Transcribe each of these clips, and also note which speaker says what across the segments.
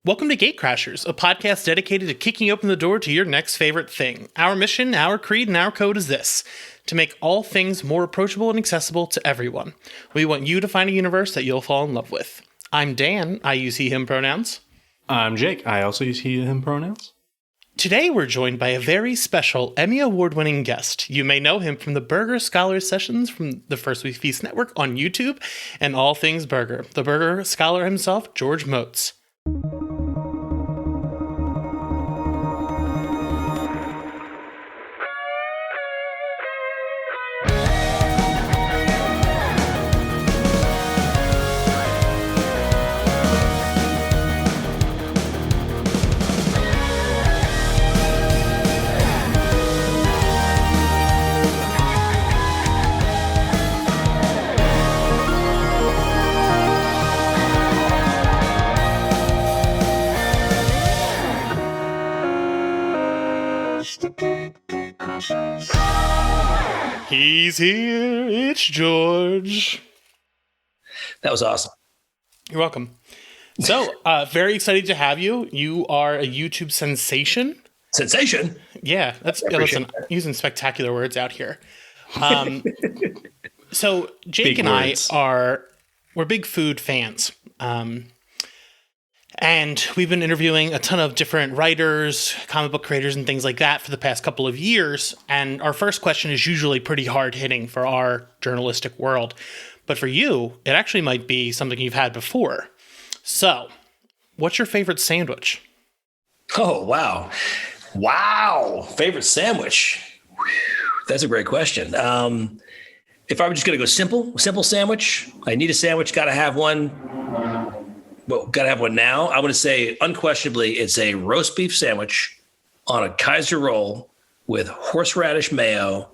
Speaker 1: Welcome to Gatecrashers, a podcast dedicated to kicking open the door to your next favorite thing. Our mission, our creed, and our code is this: to make all things more approachable and accessible to everyone. We want you to find a universe that you'll fall in love with. I'm Dan. I use he, him pronouns.
Speaker 2: I'm Jake. I also use he, him pronouns.
Speaker 1: Today we're joined by a very special Emmy Award-winning guest. You may know him from the Burger Scholars sessions from the First Week Feast Network on YouTube and all things burger. The Burger Scholar himself, George Motz. He's here. It's George.
Speaker 3: That was awesome.
Speaker 1: You're welcome. So, very excited to have you. You are a YouTube sensation.
Speaker 3: Sensation?
Speaker 1: Yeah, listen, I'm using spectacular words out here. So, Jake and I we're big food fans. And we've been interviewing a ton of different writers, comic book creators, and things like that for the past couple of years. And our first question is usually pretty hard-hitting for our journalistic world. But for you, it actually might be something you've had before. So, what's your favorite sandwich?
Speaker 3: Oh, wow. Wow. Favorite sandwich? Whew. That's a great question. If I were just going to go simple sandwich, I need a sandwich, got to have one. Well, got to have one now. I want to say unquestionably it's a roast beef sandwich on a Kaiser roll with horseradish mayo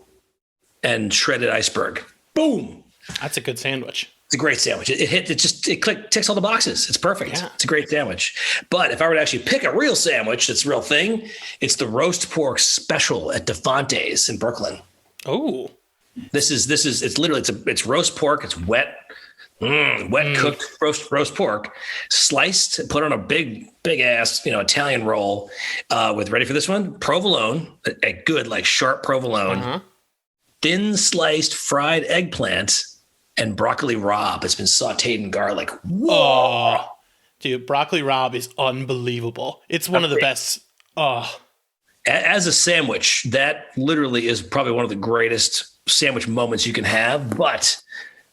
Speaker 3: and shredded iceberg. Boom.
Speaker 1: That's a good sandwich.
Speaker 3: It's a great sandwich. It ticks all the boxes. It's perfect.
Speaker 1: Yeah.
Speaker 3: It's a great sandwich. But if I were to actually pick a real sandwich that's a real thing, it's the roast pork special at DeFonte's in Brooklyn.
Speaker 1: Oh.
Speaker 3: It's roast pork. It's wet cooked roast pork, sliced, put on a big ass, Italian roll, with, ready for this one, provolone, a good, like sharp provolone, thin sliced fried eggplant, and broccoli rabe. It's been sauteed in garlic. Whoa.
Speaker 1: Oh, dude, broccoli rabe is unbelievable. It's one of the best. Oh.
Speaker 3: As a sandwich, that literally is probably one of the greatest sandwich moments you can have. But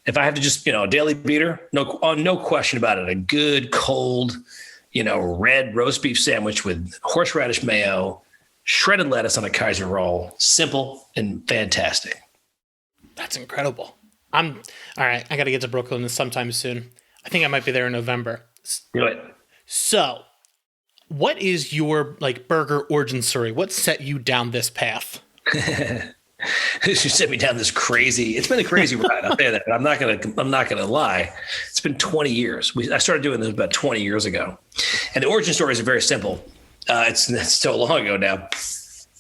Speaker 3: if I have to just, a daily beater, no question about it. A good, cold, red roast beef sandwich with horseradish mayo, shredded lettuce on a Kaiser roll. Simple and fantastic.
Speaker 1: That's incredible. All right. I got to get to Brooklyn sometime soon. I think I might be there in November.
Speaker 3: Do it.
Speaker 1: So, what is your burger origin story? What set you down this path?
Speaker 3: You sent me down this crazy. It's been a crazy ride. I'll tell you that. I'm not gonna lie. It's been 20 years. I started doing this about 20 years ago, and the origin stories are very simple. It's so long ago now.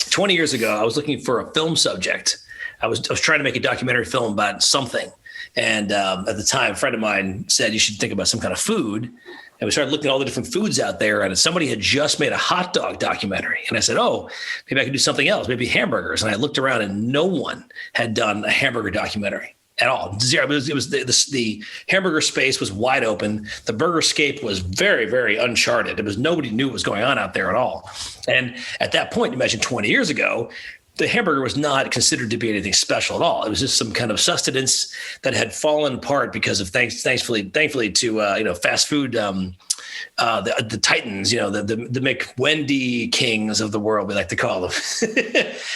Speaker 3: 20 years ago, I was looking for a film subject. I was trying to make a documentary film about something, and at the time, a friend of mine said you should think about some kind of food. And we started looking at all the different foods out there, and somebody had just made a hot dog documentary. And I said, oh, maybe I could do something else, maybe hamburgers. And I looked around and no one had done a hamburger documentary at all. Zero. It was the hamburger space was wide open. The burger scape was very, very uncharted. Nobody knew what was going on out there at all. And at that point, imagine 20 years ago, the hamburger was not considered to be anything special at all. It was just some kind of sustenance that had fallen apart because of thankfully to fast food, the titans, the McWendy kings of the world, we like to call them.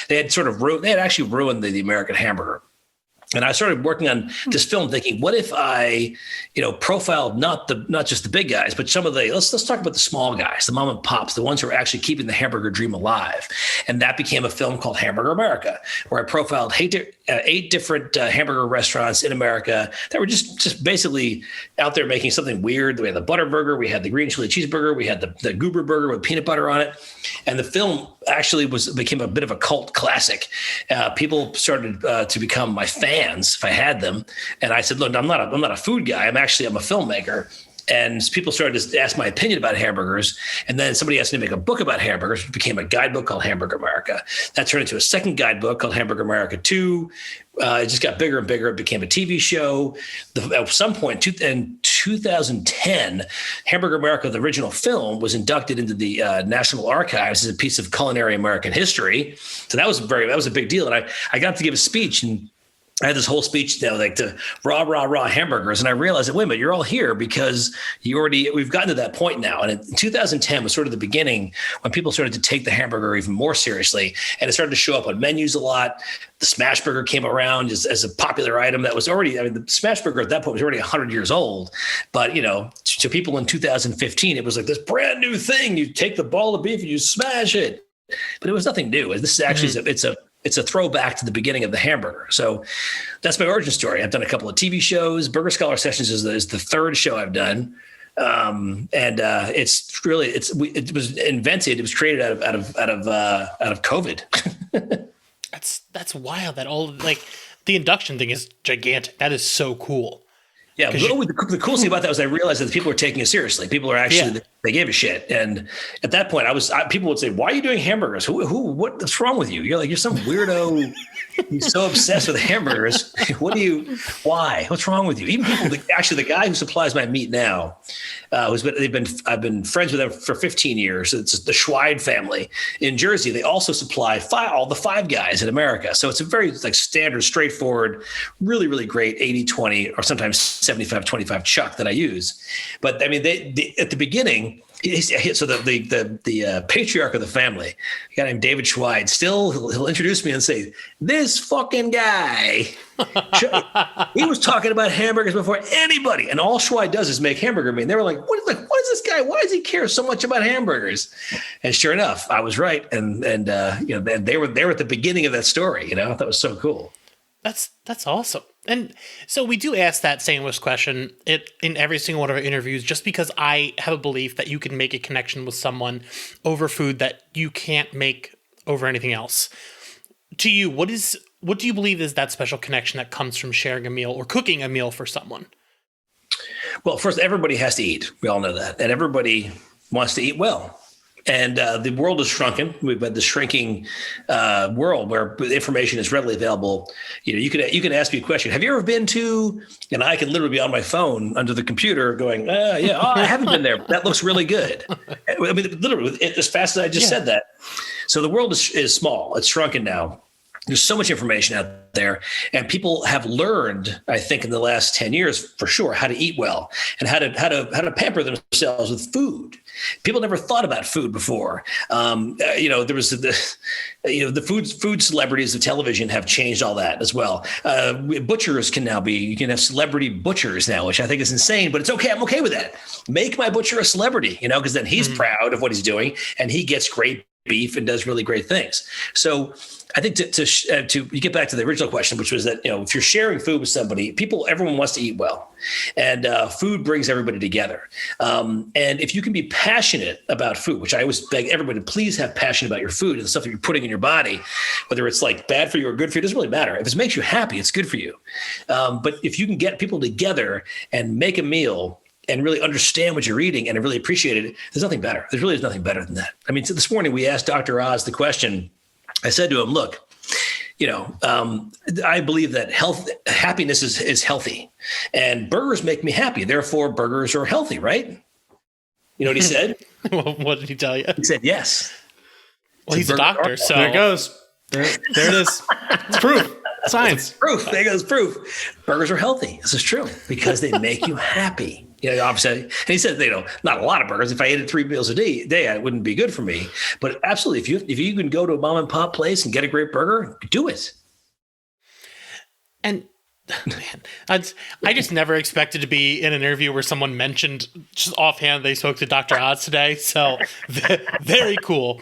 Speaker 3: They had actually ruined the American hamburger. And I started working on this film thinking, what if I, profiled not just the big guys, but some of let's talk about the small guys, the mom and pops, the ones who are actually keeping the hamburger dream alive. And that became a film called Hamburger America, where I profiled 8 different hamburger restaurants in America that were just basically out there making something weird. We had the butter burger, we had the green chili cheeseburger, we had the goober burger with peanut butter on it. And the film actually became a bit of a cult classic. People started to become my fans if I had them. And I said, look, I'm not a food guy. I'm a filmmaker. And people started to ask my opinion about hamburgers. And then somebody asked me to make a book about hamburgers, which became a guidebook called Hamburger America. That turned into a second guidebook called Hamburger America 2. It just got bigger and bigger. It became a TV show. At some point in 2010, Hamburger America, the original film, was inducted into the National Archives as a piece of culinary American history. So that was a big deal. And I got to give a speech, and I had this whole speech, like to raw hamburgers. And I realized that, wait a minute, you're all here because we've gotten to that point now. And in 2010 was sort of the beginning when people started to take the hamburger even more seriously. And it started to show up on menus a lot. The smash burger came around as a popular item that was the smash burger at that point was already 100 years old. But, to people in 2015, it was like this brand new thing. You take the ball of beef and you smash it. But it was nothing new. This is actually, it's a throwback to the beginning of the hamburger. So that's my origin story. I've done a couple of TV shows. Burger Scholar Sessions is the third show I've done. It was invented. It was created out of COVID.
Speaker 1: That's wild. That all the induction thing is gigantic. That is so cool.
Speaker 3: Yeah, the cool thing about that was I realized that the people were taking it seriously. People are actually they gave a shit. And at that point, people would say, "Why are you doing hamburgers? What's wrong with you? You're some weirdo. You're so obsessed with hamburgers. Why? What's wrong with you?" Even people, the guy who supplies my meat now, I've been friends with them for 15 years. It's the Schweid family in Jersey. They also supply all the Five Guys in America. So it's a very standard, straightforward, really, really great 80-20 or sometimes 75-25 chuck that I use. But I mean, they at the beginning. So the patriarch of the family, a guy named David Schweid, he'll introduce me and say, "This fucking guy, he was talking about hamburgers before anybody." And all Schweid does is make hamburger meat. And they were like, what is this guy? Why does he care so much about hamburgers? And sure enough, I was right. And they were at the beginning of that story. That was so cool.
Speaker 1: That's awesome. And so we do ask that sandwich question in every single one of our interviews, just because I have a belief that you can make a connection with someone over food that you can't make over anything else. To you, what do you believe is that special connection that comes from sharing a meal or cooking a meal for someone?
Speaker 3: Well, first, everybody has to eat. We all know that. And everybody wants to eat well. And the world is shrunken. We've had the shrinking world where information is readily available. You can ask me a question. Have you ever been to? And I can literally be on my phone under the computer going, I haven't been there. That looks really good. I mean, literally, as fast as I just said that. So the world is small. It's shrunken now. There's so much information out there, and people have learned, I think, in the last 10 years, for sure, how to eat well and how to pamper themselves with food. People never thought about food before. There was the food celebrities of television have changed all that as well. Butchers you can have celebrity butchers now, which I think is insane, but it's okay. I'm okay with that. Make my butcher a celebrity, because then he's proud of what he's doing and he gets great beef and does really great things. So I think to you get back to the original question, which was that, if you're sharing food with somebody, everyone wants to eat well, and food brings everybody together. And if you can be passionate about food, which I always beg everybody to please have passion about your food and the stuff that you're putting in your body, whether it's bad for you or good for you, it doesn't really matter. If it makes you happy, it's good for you. But if you can get people together and make a meal and really understand what you're eating and really appreciate it, there's nothing better. There really is nothing better than that. I mean, so this morning we asked Dr. Oz the question. I said to him, look, I believe that happiness is healthy, and burgers make me happy. Therefore, burgers are healthy, right? You know what he said?
Speaker 1: Well, what did he tell you?
Speaker 3: He said, yes.
Speaker 1: Well, he's a doctor, so
Speaker 2: there it goes. There it is. It's proof. Science.
Speaker 3: Proof. There goes proof. Burgers are healthy. This is true because they make you happy. Obviously, and he said, not a lot of burgers. If I ate it 3 meals a day, it wouldn't be good for me. But absolutely, if you can go to a mom and pop place and get a great burger, do it.
Speaker 1: And man, I just never expected to be in an interview where someone mentioned just offhand they spoke to Dr. Oz today. So very cool.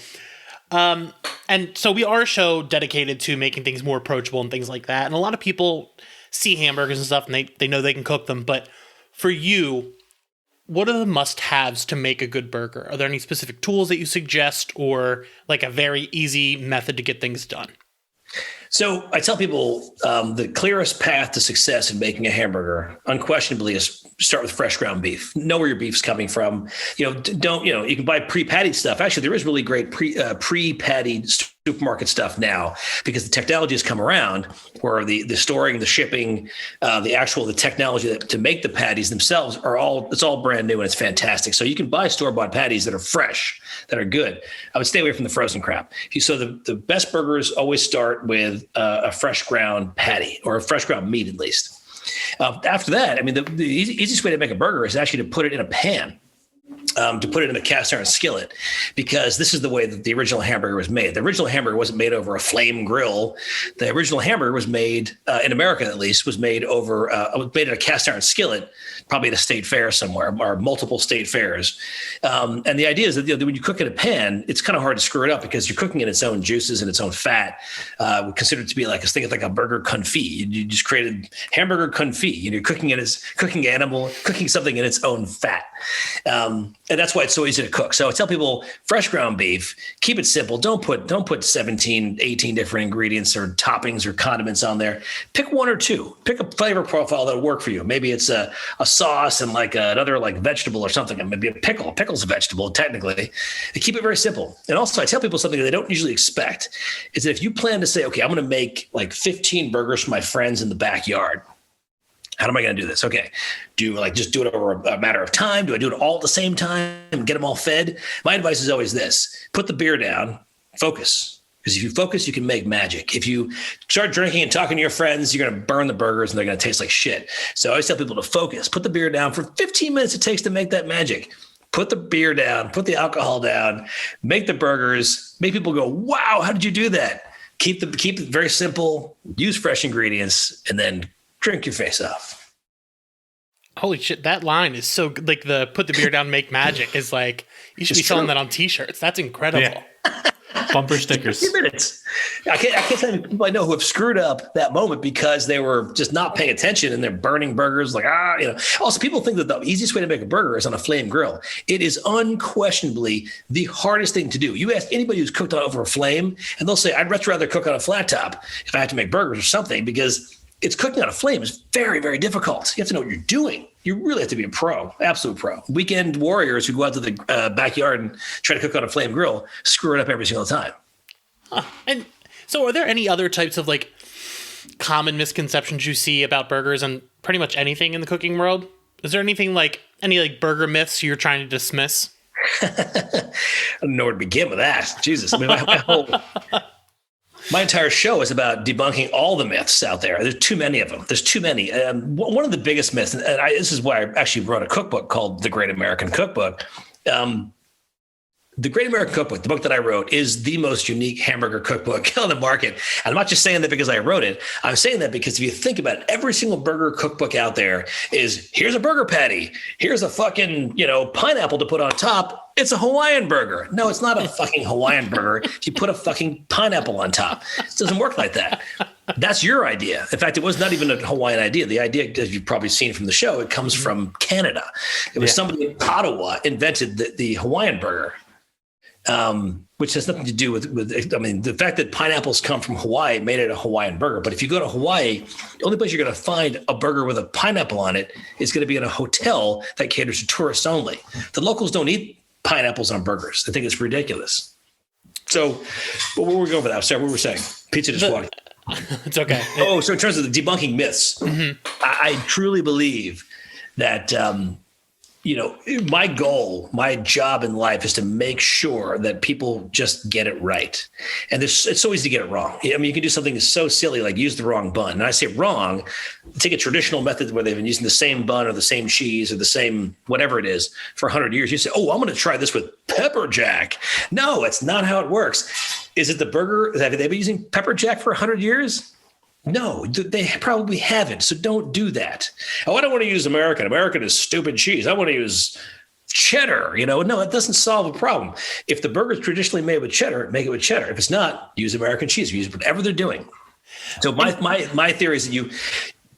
Speaker 1: And so we are a show dedicated to making things more approachable and things like that. And a lot of people see hamburgers and stuff and they know they can cook them. But for you, what are the must-haves to make a good burger? Are there any specific tools that you suggest or a very easy method to get things done?
Speaker 3: So I tell people the clearest path to success in making a hamburger, unquestionably, is start with fresh ground beef. Know where your beef's coming from. Don't you can buy pre-pattied stuff. Actually, there is really great pre-pattied supermarket stuff now because the technology has come around where the storing, the shipping, the technology to make the patties themselves it's all brand new and it's fantastic. So you can buy store-bought patties that are fresh, that are good. I would stay away from the frozen crap. So the best burgers always start with a fresh ground patty or a fresh ground meat at least. After that, I mean, the easiest way to make a burger is actually to put it in a pan. To put it in a cast iron skillet, because this is the way that the original hamburger was made. The original hamburger wasn't made over a flame grill. The original hamburger was made, in America at least, was made in a cast iron skillet, probably at a state fair somewhere or multiple state fairs. And the idea is that when you cook in a pan, it's kind of hard to screw it up because you're cooking in its own juices and its own fat. We consider it to be like a burger confit. You just created hamburger confit. You're cooking something in its own fat. And that's why it's so easy to cook. So I tell people fresh ground beef, keep it simple. Don't put 17, 18 different ingredients or toppings or condiments on there. Pick one or two. Pick a flavor profile that'll work for you. Maybe it's a sauce and like another like vegetable or something. And maybe a pickle. Pickle's a vegetable technically. And keep it very simple. And also I tell people something that they don't usually expect is that if you plan to say, okay, I'm going to make like 15 burgers for my friends in the backyard. How am I going to do this? Okay. Do I just do it over a matter of time? Do I do it all at the same time and get them all fed? My advice is always this: put the beer down, focus. Because if you focus, you can make magic. If you start drinking and talking to your friends, you're going to burn the burgers and they're going to taste like shit. So I always tell people to focus, put the beer down for 15 minutes it takes to make that magic. Put the beer down, put the alcohol down, make the burgers, make people go, wow, how did you do that? Keep it very simple, use fresh ingredients, and then drink your face off.
Speaker 1: Holy shit, that line is so good. Like the put the beer down, make magic is like, you should be selling that on t-shirts. That's incredible. Yeah.
Speaker 2: Bumper stickers.
Speaker 3: 15 minutes. I can't tell you people I know who have screwed up that moment because they were just not paying attention and they're burning burgers Also, people think that the easiest way to make a burger is on a flame grill. It is unquestionably the hardest thing to do. You ask anybody who's cooked over a flame and they'll say, I'd much rather cook on a flat top if I have to make burgers or something because it's cooking on a flame is very, very difficult. You have to know what you're doing. You really have to be a pro, absolute pro. Weekend warriors who go out to the backyard and try to cook on a flame grill screw it up every single time.
Speaker 1: Huh. And so are there any other types of like common misconceptions you see about burgers and pretty much anything in the cooking world? Is there anything like any like burger myths you're trying to dismiss?
Speaker 3: I don't know where to begin with that. Jesus. I mean, my entire show is about debunking all the myths out there. There's too many of them. There's too many. One of the biggest myths, and this is why I actually wrote a cookbook called The Great American Cookbook. The Great American Cookbook, the book that I wrote, is the most unique hamburger cookbook on the market. And I'm not just saying that because I wrote it. I'm saying that because if you think about it, every single burger cookbook out there is, here's a burger patty. Here's a fucking, pineapple to put on top. It's a Hawaiian burger. No, it's not a fucking Hawaiian burger. If you put a fucking pineapple on top, it doesn't work like that. That's your idea. In fact, it was not even a Hawaiian idea. The idea, as you've probably seen from the show, it comes from Canada. It was somebody in Ottawa invented the Hawaiian burger. Which has nothing to do with, the fact that pineapples come from Hawaii made it a Hawaiian burger. But if you go to Hawaii, the only place you're going to find a burger with a pineapple on it is going to be in a hotel that caters to tourists only. The locals don't eat pineapples on burgers. They think it's ridiculous. So where were we going with that? Sorry, what were we saying? Pizza just walked.
Speaker 1: It's okay.
Speaker 3: So in terms of the debunking myths, I truly believe that, my goal, my job in life is to make sure that people just get it right. And it's so easy to get it wrong. I mean, you can do something so silly like use the wrong bun. And I say wrong, take a traditional method where they've been using the same bun or the same cheese or the same whatever it is for 100 years. You say, oh, I'm going to try this with pepper jack. No, it's not how it works. Is it the burger? Have they been using pepper jack for 100 years? No, they probably haven't. So don't do that. Oh, I don't want to use American. American is stupid cheese. I want to use cheddar. No, it doesn't solve a problem. If the burger is traditionally made with cheddar, make it with cheddar. If it's not, use American cheese. Use whatever they're doing. So my theory is that you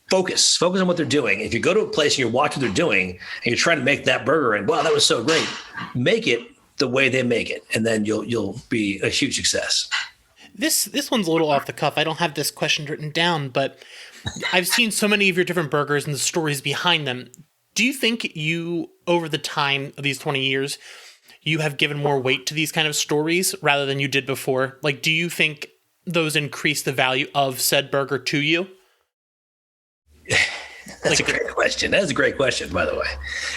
Speaker 3: focus on what they're doing. If you go to a place and you watch what they're doing and you're trying to make that burger and wow, that was so great, make it the way they make it. And then you'll be a huge success.
Speaker 1: This one's a little off the cuff. I don't have this question written down, but I've seen so many of your different burgers and the stories behind them. Do you think you, over the time of these 20 years, you have given more weight to these kind of stories rather than you did before? Like, do you think those increase the value of said burger to you?
Speaker 3: That's a great question. That's a great question, by the way.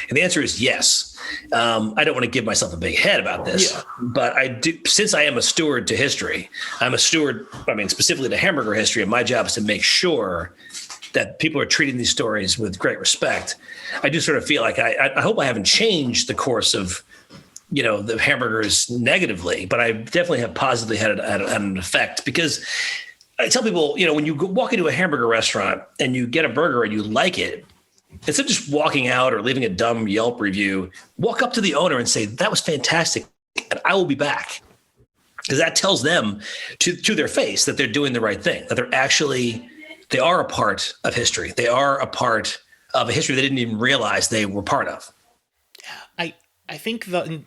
Speaker 3: And the answer is yes. I don't want to give myself a big head about this, but I do. Since I am a steward to history, I'm a steward, specifically to hamburger history, and my job is to make sure that people are treating these stories with great respect. I do sort of feel like I hope I haven't changed the course of, the hamburgers negatively, but I definitely have positively had an effect, because I tell people, when you walk into a hamburger restaurant and you get a burger and you like it, instead of just walking out or leaving a dumb Yelp review, walk up to the owner and say, that was fantastic, and I will be back. Because that tells them to their face that they're doing the right thing, that they are a part of history. They are a part of a history they didn't even realize they were part of.
Speaker 1: I think I'm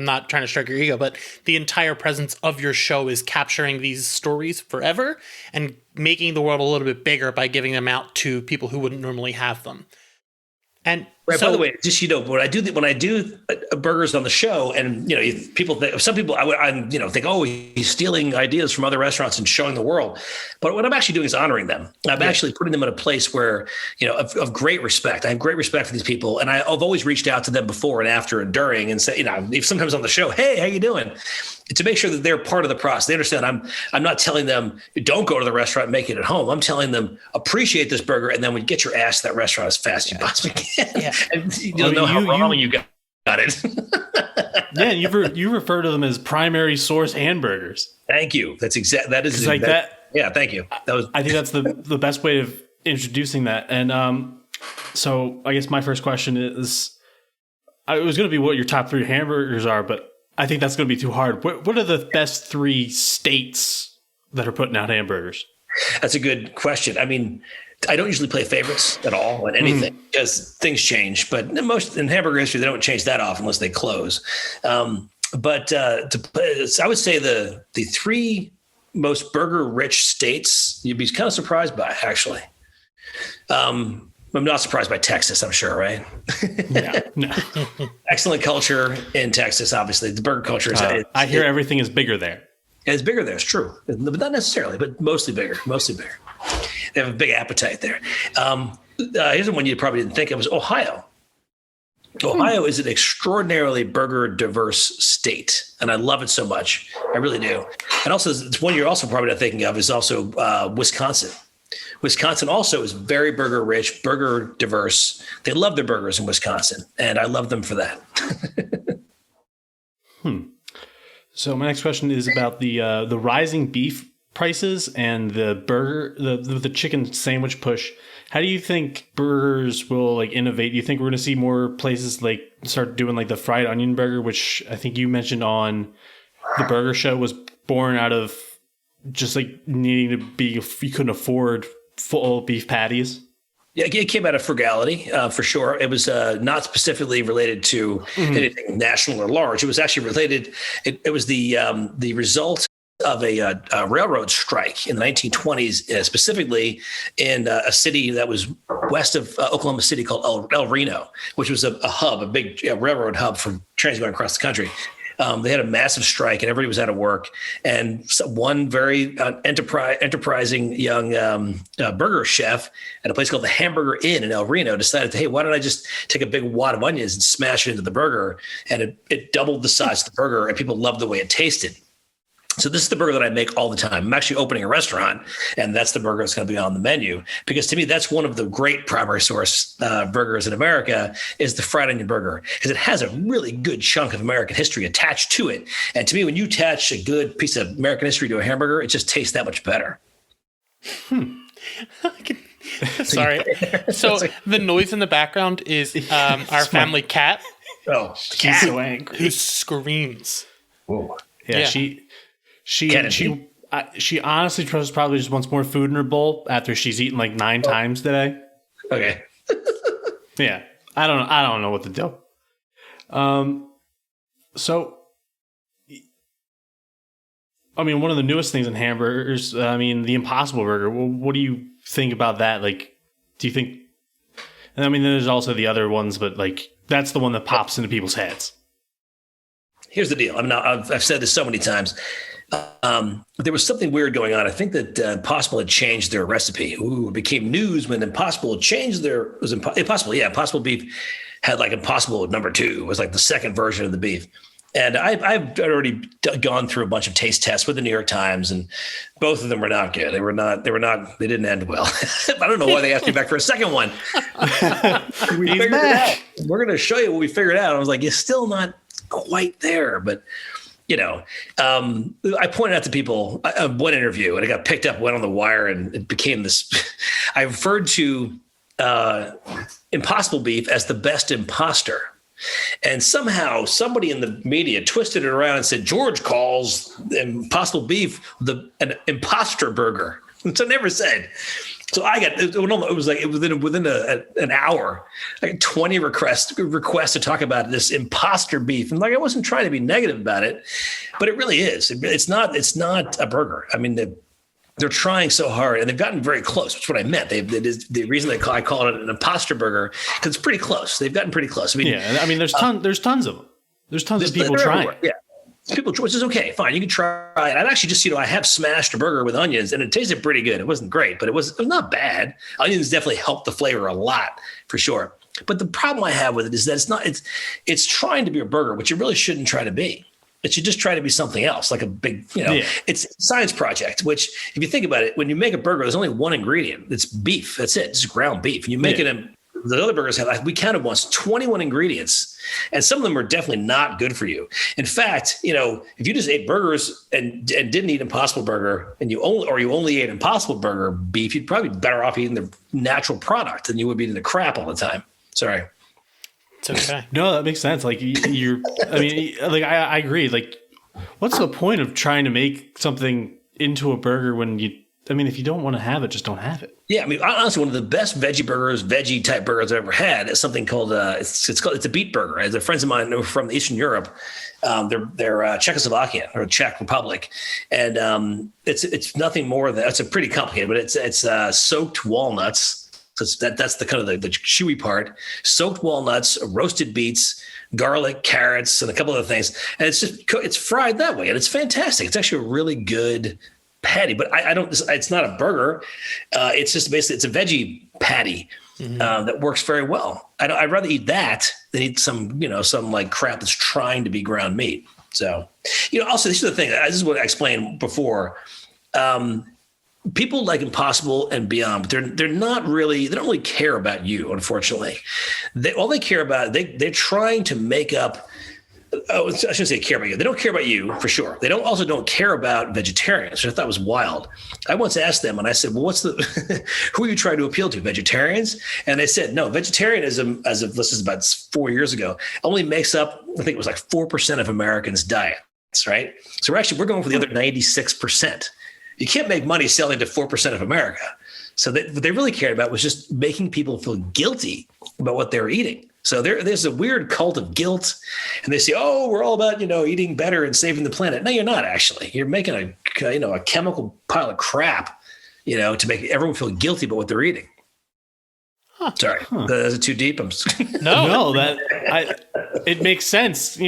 Speaker 1: not trying to stroke your ego, but the entire presence of your show is capturing these stories forever and making the world a little bit bigger by giving them out to people who wouldn't normally have them. And
Speaker 3: right. By the way, just when I do burgers on the show, and some people think, oh, he's stealing ideas from other restaurants and showing the world. But what I'm actually doing is honoring them. I'm actually putting them in a place where of great respect. I have great respect for these people, and I've always reached out to them before and after and during, and say, if sometimes on the show, hey, how you doing? To make sure that they're part of the process. They understand I'm not telling them don't go to the restaurant and make it at home. I'm telling them appreciate this burger, and then we get your ass to that restaurant as fast as you possibly can. Yeah. And you don't know how wrong you got it.
Speaker 2: Yeah, and you refer to them as primary source hamburgers.
Speaker 3: Thank you. That is
Speaker 2: like that.
Speaker 3: Yeah, thank you.
Speaker 2: I think that's the best way of introducing that. And so I guess my first question is, it was going to be what your top 3 hamburgers are, but I think that's going to be too hard. What are the best 3 states that are putting out hamburgers?
Speaker 3: That's a good question. I don't usually play favorites at all on anything because things change. But in hamburger history, they don't change that often unless they close. But I would say the 3 most burger-rich states you'd be kind of surprised by, actually. I'm not surprised by Texas, I'm sure, right?
Speaker 2: No.
Speaker 3: Excellent culture in Texas, obviously. The burger culture is.
Speaker 2: I hear everything is bigger there.
Speaker 3: It's bigger there, it's true. But not necessarily, but mostly bigger. They have a big appetite there. Here's one you probably didn't think of, was Ohio. Ohio is an extraordinarily burger diverse state, and I love it so much. I really do. And also, it's one you're also probably not thinking of is also Wisconsin. Wisconsin also is very burger rich, burger diverse. They love their burgers in Wisconsin, and I love them for that.
Speaker 2: So my next question is about the rising beef prices and the chicken sandwich push. How do you think burgers will innovate? Do you think we're going to see more places start doing the fried onion burger, which I think you mentioned on the burger show was born out of just needing to be, you couldn't afford full beef patties?
Speaker 3: Yeah, it came out of frugality, for sure. It was not specifically related to anything national or large. It was actually related. It was the result of a railroad strike in the 1920s, specifically in a city that was west of Oklahoma City called El Reno, which was a hub, a big railroad hub for trains going across the country. They had a massive strike and everybody was out of work. And one very enterprising young burger chef at a place called the Hamburger Inn in El Reno decided, hey, why don't I just take a big wad of onions and smash it into the burger? And it doubled the size of the burger, and people loved the way it tasted. So this is the burger that I make all the time. I'm actually opening a restaurant, and that's the burger that's going to be on the menu, because to me, that's one of the great primary source burgers in America is the fried onion burger, because it has a really good chunk of American history attached to it. And to me, when you attach a good piece of American history to a hamburger, it just tastes that much better.
Speaker 1: Sorry. So the noise in the background is our family cat.
Speaker 3: Oh,
Speaker 2: she's so angry.
Speaker 1: Who screams.
Speaker 3: Whoa.
Speaker 2: Yeah. She honestly probably just wants more food in her bowl after she's eaten 9 times today.
Speaker 3: Okay.
Speaker 2: Yeah. I don't know what to do. So I mean, one of the newest things in hamburgers, I mean, the Impossible Burger. Well, what do you think about that? Like, do you think, and I mean, there's also the other ones, but like, that's the one that pops into people's heads.
Speaker 3: Here's the deal. I mean, I've said this so many times. There was something weird going on. I think that Impossible had changed their recipe. It became news when Impossible changed Impossible Beef had like Impossible number 2. It was like the second version of the beef. And I've already gone through a bunch of taste tests with the New York Times, and both of them were not good. They didn't end well. I don't know why they asked me back for a second one. We figured it out. We're going to show you what we figured out. I was like, you're still not quite there. But, I pointed out to people one interview, and it got picked up, went on the wire, and it became this. I referred to Impossible Beef as the best imposter. And somehow somebody in the media twisted it around and said, George calls Impossible Beef an imposter burger. It's never said. So I got, it was like within an hour, I got 20 requests to talk about this imposter beef. And like, I wasn't trying to be negative about it, but it really is. It's not a burger. I mean, they're trying so hard, and they've gotten very close. That's what I meant. The reason I call it an imposter burger, because it's pretty close. They've gotten pretty close. I mean,
Speaker 2: there's tons of them. There's tons of people trying.
Speaker 3: Yeah, people, which is okay, fine. You can try it. I'd actually just, I have smashed a burger with onions, and it tasted pretty good. It wasn't great, but it was not bad. Onions definitely helped the flavor a lot, for sure. But the problem I have with it is that it's trying to be a burger, which it really shouldn't try to be. It should just try to be something else, like a big, It's a science project, which if you think about it, when you make a burger, there's only one ingredient. It's beef. That's it. It's ground beef. And you make it in, the other burgers we counted once, 21 ingredients, and some of them are definitely not good for you. In fact, if you just ate burgers and didn't eat Impossible Burger, and you only ate Impossible Burger beef, you'd probably be better off eating the natural product than you would be eating the crap all the time. Sorry.
Speaker 1: It's okay.
Speaker 2: No, that makes sense. Like I agree. Like, what's the point of trying to make something into a burger when if you don't want to have it, just don't have it.
Speaker 3: Yeah. I mean, honestly, one of the best veggie type burgers I've ever had is something called, it's a beet burger. As friends of mine from Eastern Europe, they're Czechoslovakian or Czech Republic. And it's nothing more than, it's a pretty complicated, but it's soaked walnuts. So that's the kind of the chewy part. Soaked walnuts, roasted beets, garlic, carrots, and a couple other things. And it's fried that way, and it's fantastic. It's actually a really good patty. But it's not a burger. It's just basically it's a veggie patty that works very well. I'd rather eat that than eat some like crap that's trying to be ground meat. So also this is the thing. This is what I explained before. People like Impossible and Beyond, but they don't really care about you, unfortunately. All they care about, they're trying to make up, I shouldn't say care about you. They don't care about you, for sure. They don't care about vegetarians, which I thought was wild. I once asked them, and I said, well, who are you trying to appeal to, vegetarians? And they said, no, vegetarianism, this is about 4 years ago, only makes up, I think it was like 4% of Americans' diets, right? So we're going for the other 96%. You can't make money selling to 4% of America. So what they really cared about was just making people feel guilty about what they're eating. So there's a weird cult of guilt, and they say, "Oh, we're all about eating better and saving the planet." No, you're not actually. You're making a chemical pile of crap, to make everyone feel guilty about what they're eating. Huh. Sorry, is it too deep?
Speaker 2: No, it makes sense.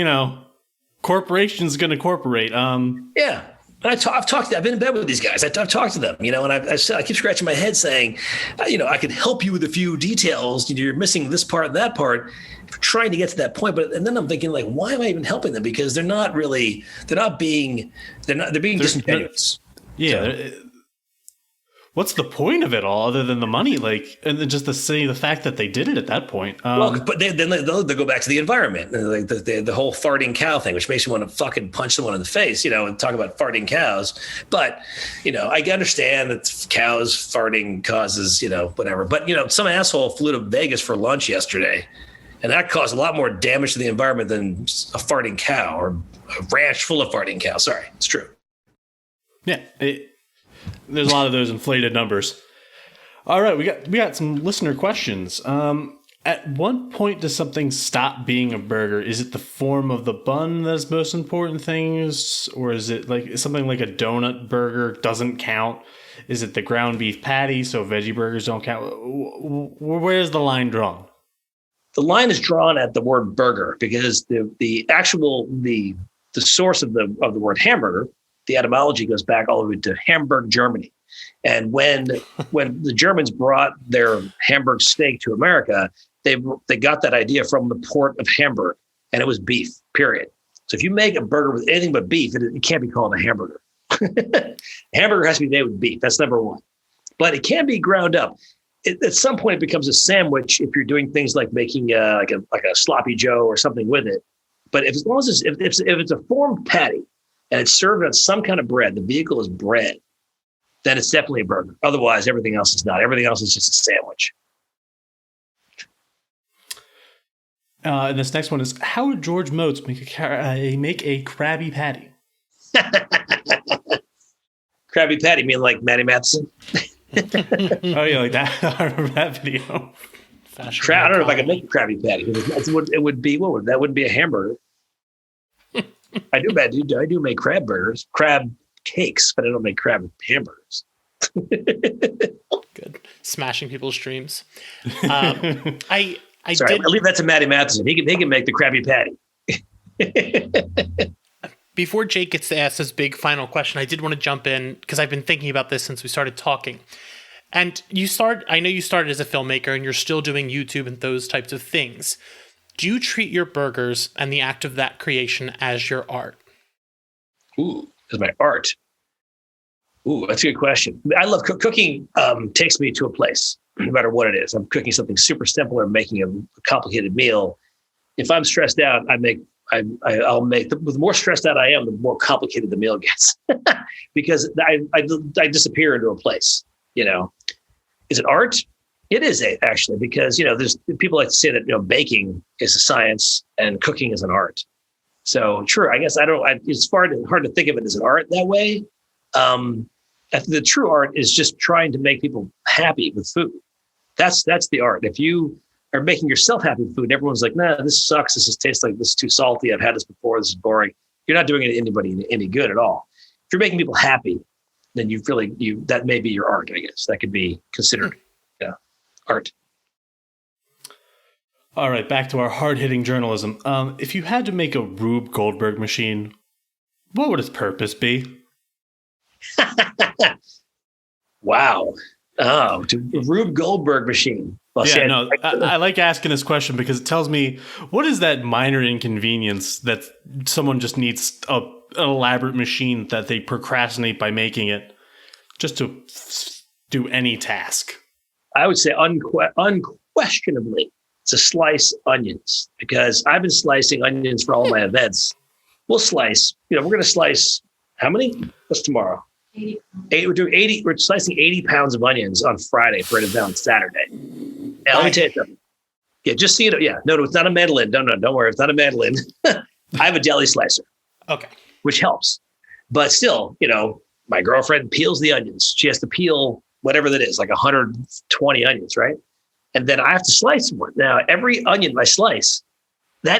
Speaker 2: Corporation's going to corporate.
Speaker 3: Yeah. I've been in bed with these guys. I've talked to them, and I keep scratching my head saying, I could help you with a few details. You're missing this part and that part, trying to get to that point. And then I'm thinking, like, why am I even helping them? Because they're being disingenuous.
Speaker 2: Yeah. So. What's the point of it all other than the money? Like, and then just the fact that they did it at that point.
Speaker 3: But then they'll go back to the environment, like the whole farting cow thing, which makes you want to fucking punch someone in the face, and talk about farting cows. But, I understand that cows farting causes, whatever. But, some asshole flew to Vegas for lunch yesterday, and that caused a lot more damage to the environment than a farting cow or a ranch full of farting cows. Sorry, it's true.
Speaker 2: Yeah. There's a lot of those inflated numbers. All right, we got some listener questions. At what point does something stop being a burger? Is it the form of the bun that's most important things? Or is it like something like a donut burger doesn't count? Is it the ground beef patty, so veggie burgers don't count? Where's the line drawn?
Speaker 3: The line is drawn at the word burger because the source of the word hamburger, the etymology goes back all the way to Hamburg, Germany. And when the Germans brought their Hamburg steak to America, they got that idea from the port of Hamburg, and it was beef, period. So if you make a burger with anything but beef, it can't be called a hamburger. Hamburger has to be made with beef. That's number one. But it can be ground up. At some point, it becomes a sandwich if you're doing things like making like a sloppy Joe or something with it. But as long as if it's a formed patty and it's served on some kind of bread, the vehicle is bread, then it's definitely a burger. Otherwise, everything else is not. Everything else is just a sandwich.
Speaker 2: And this next one is, how would George Motz make a Krabby Patty?
Speaker 3: Krabby Patty, you mean like Matty Matheson?
Speaker 2: Oh, yeah, like that. I remember that video.
Speaker 3: I don't know if I could make a Krabby Patty. It would be, that wouldn't be a hamburger. I do make crab burgers, crab cakes, but I don't make crab hamburgers.
Speaker 1: Good. Smashing people's dreams. I
Speaker 3: leave that to Matty Matheson. He can make the Krabby Patty.
Speaker 1: Before Jake gets to ask this big final question, I did want to jump in because I've been thinking about this since we started talking. And I know you started as a filmmaker and you're still doing YouTube and those types of things. Do you treat your burgers and the act of that creation as your art?
Speaker 3: Ooh, as my art. Ooh, that's a good question. I love cooking. Takes me to a place, no matter what it is. I'm cooking something super simple or making a complicated meal. If I'm stressed out, I'll make the more stressed out I am, the more complicated the meal gets because I disappear into a place. Is it art? It is actually, because there's people like to say that baking is a science and cooking is an art. So sure, I guess it's hard to think of it as an art that way. The true art is just trying to make people happy with food. That's the art. If you are making yourself happy with food, everyone's like, nah, this sucks. This just tastes like this is too salty. I've had this before. This is boring. You're not doing it to anybody any good at all. If you're making people happy, then that may be your art, I guess. That could be considered art.
Speaker 2: All right, back to our hard-hitting journalism. If you had to make a Rube Goldberg machine, what would its purpose be?
Speaker 3: Wow. Oh, a Rube Goldberg machine. Well,
Speaker 2: I like asking this question because it tells me, what is that minor inconvenience that someone just needs an elaborate machine that they procrastinate by making it just to do any task? I
Speaker 3: would say unquestionably to slice onions, because I've been slicing onions for all my events. We'll slice, we're going to slice how many? What's tomorrow? 80. We're slicing 80 pounds of onions on Friday for an event on Saturday. Now, let me tell you something. Yeah, just see it. Yeah, no, it's not a mandolin. No, don't worry. It's not a mandolin. I have a deli slicer.
Speaker 1: Okay.
Speaker 3: Which helps. But still, my girlfriend peels the onions. She has to peel whatever that is, like 120 onions, right? And then I have to slice one. Now, every onion I slice, I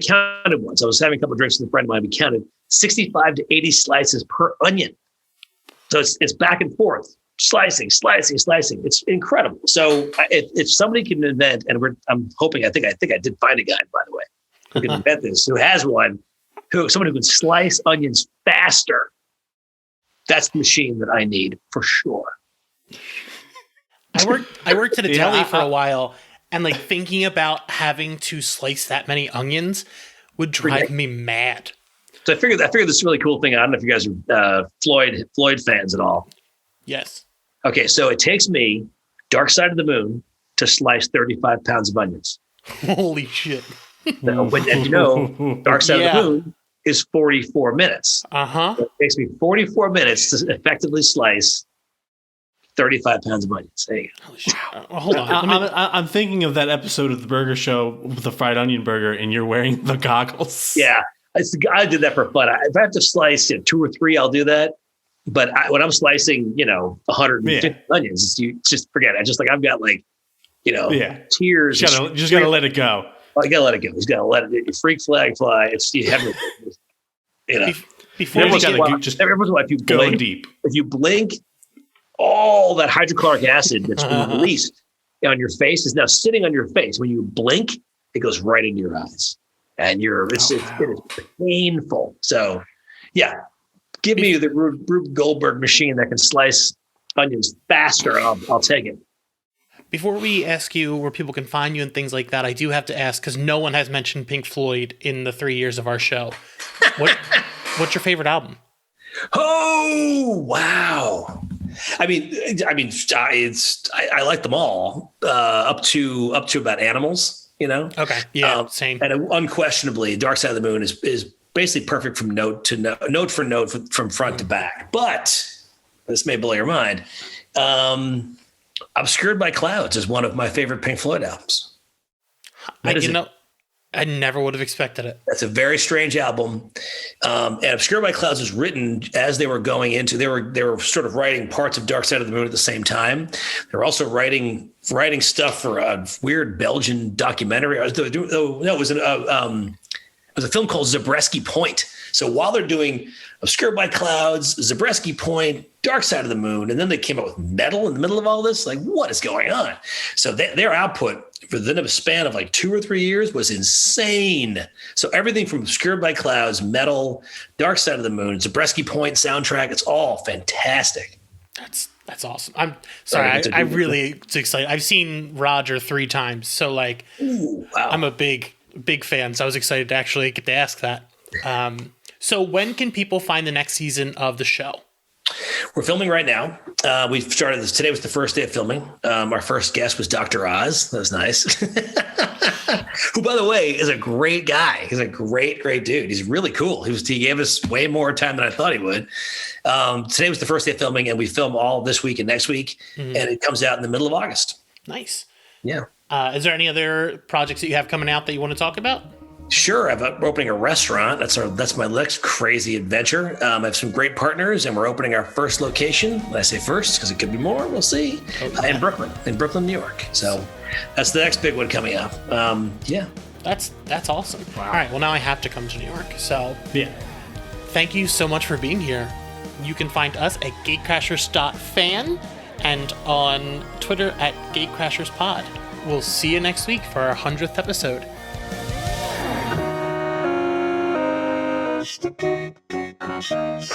Speaker 3: counted once. I was having a couple of drinks with a friend of mine. We counted 65 to 80 slices per onion. So it's back and forth, slicing. It's incredible. So if somebody can invent, and I think I did find a guy, by the way, who can invent this, who has one, someone who can slice onions faster. That's the machine that I need for sure.
Speaker 1: I worked at a deli for a while, and thinking about having to slice that many onions would drive me mad.
Speaker 3: So I figured this really cool thing. I don't know if you guys are Floyd fans at all.
Speaker 1: Yes.
Speaker 3: Okay, so it takes me, Dark Side of the Moon, to slice 35 pounds of onions.
Speaker 1: Holy shit.
Speaker 3: So, Dark Side of the Moon is 44 minutes.
Speaker 1: Uh-huh.
Speaker 3: So it takes me 44 minutes to effectively slice 35 pounds of onions. There you go.
Speaker 1: Hold on.
Speaker 2: I'm thinking of that episode of The Burger Show with the fried onion burger, and you're wearing the goggles.
Speaker 3: Yeah. I did that for fun. If I have to slice 2 or 3, I'll do that. But when I'm slicing, 150 onions, you just forget it. I've got tears.
Speaker 2: Just gotta let it go.
Speaker 3: Oh, you gotta let it go. You gotta let it. Your freak flag fly. It's you have
Speaker 1: Before
Speaker 2: Every
Speaker 1: we get,
Speaker 2: once in a while, if you
Speaker 3: go
Speaker 2: blink, deep.
Speaker 3: If you blink, all that hydrochloric acid that's been released on your face is now sitting on your face. When you blink, it goes right into your eyes, and it is painful. So, yeah, give me the Rube Goldberg machine that can slice onions faster. I'll take it.
Speaker 1: Before we ask you where people can find you and things like that, I do have to ask, because no one has mentioned Pink Floyd in the 3 years of our show. What's your favorite album?
Speaker 3: Oh, wow. I like them all up to about Animals,
Speaker 1: Okay. Yeah. Same.
Speaker 3: And unquestionably, Dark Side of the Moon is basically perfect from note for note from front to back. But this may blow your mind. Obscured by Clouds is one of my favorite Pink Floyd albums.
Speaker 1: I never would have expected it.
Speaker 3: That's a very strange album. And Obscured by Clouds was written as they were going into, they were sort of writing parts of Dark Side of the Moon at the same time. They were also writing stuff for a weird Belgian documentary. It was a film called Zabriskie Point. So while they're doing Obscured by Clouds, Zabriskie Point, Dark Side of the Moon, and then they came up with Metal in the middle of all this, like, what is going on? So their output within a span of like 2 or 3 years was insane. So everything from Obscured by Clouds, Metal, Dark Side of the Moon, Zabriskie Point soundtrack, it's all fantastic.
Speaker 1: That's awesome. I'm sorry. I really excited. I've seen Roger 3 times. So like,
Speaker 3: ooh, wow. I'm
Speaker 1: a big fan. So I was excited to actually get to ask that. So when can people find the next season of the show?
Speaker 3: We're filming right now. We've started this. Today was the first day of filming. Our first guest was Dr. Oz. That was nice. Who, by the way, is a great guy. He's a great dude. He's really cool. He gave us way more time than I thought he would. Today was the first day of filming, and we film all this week and next week, and it comes out in the middle of August.
Speaker 1: Nice.
Speaker 3: Yeah.
Speaker 1: Is there any other projects that you have coming out that you want to talk about?
Speaker 3: Sure. We're opening a restaurant. That's my next crazy adventure. I have some great partners, and we're opening our first location. I say first because it could be more. We'll see. In Brooklyn, New York. So that's the next big one coming up. Yeah.
Speaker 1: That's awesome. Wow. All right. Well, now I have to come to New York. So
Speaker 2: yeah.
Speaker 1: Thank you so much for being here. You can find us at gatecrashers.fan and on Twitter at gatecrasherspod. We'll see you next week for our 100th episode. The Gatecrashers.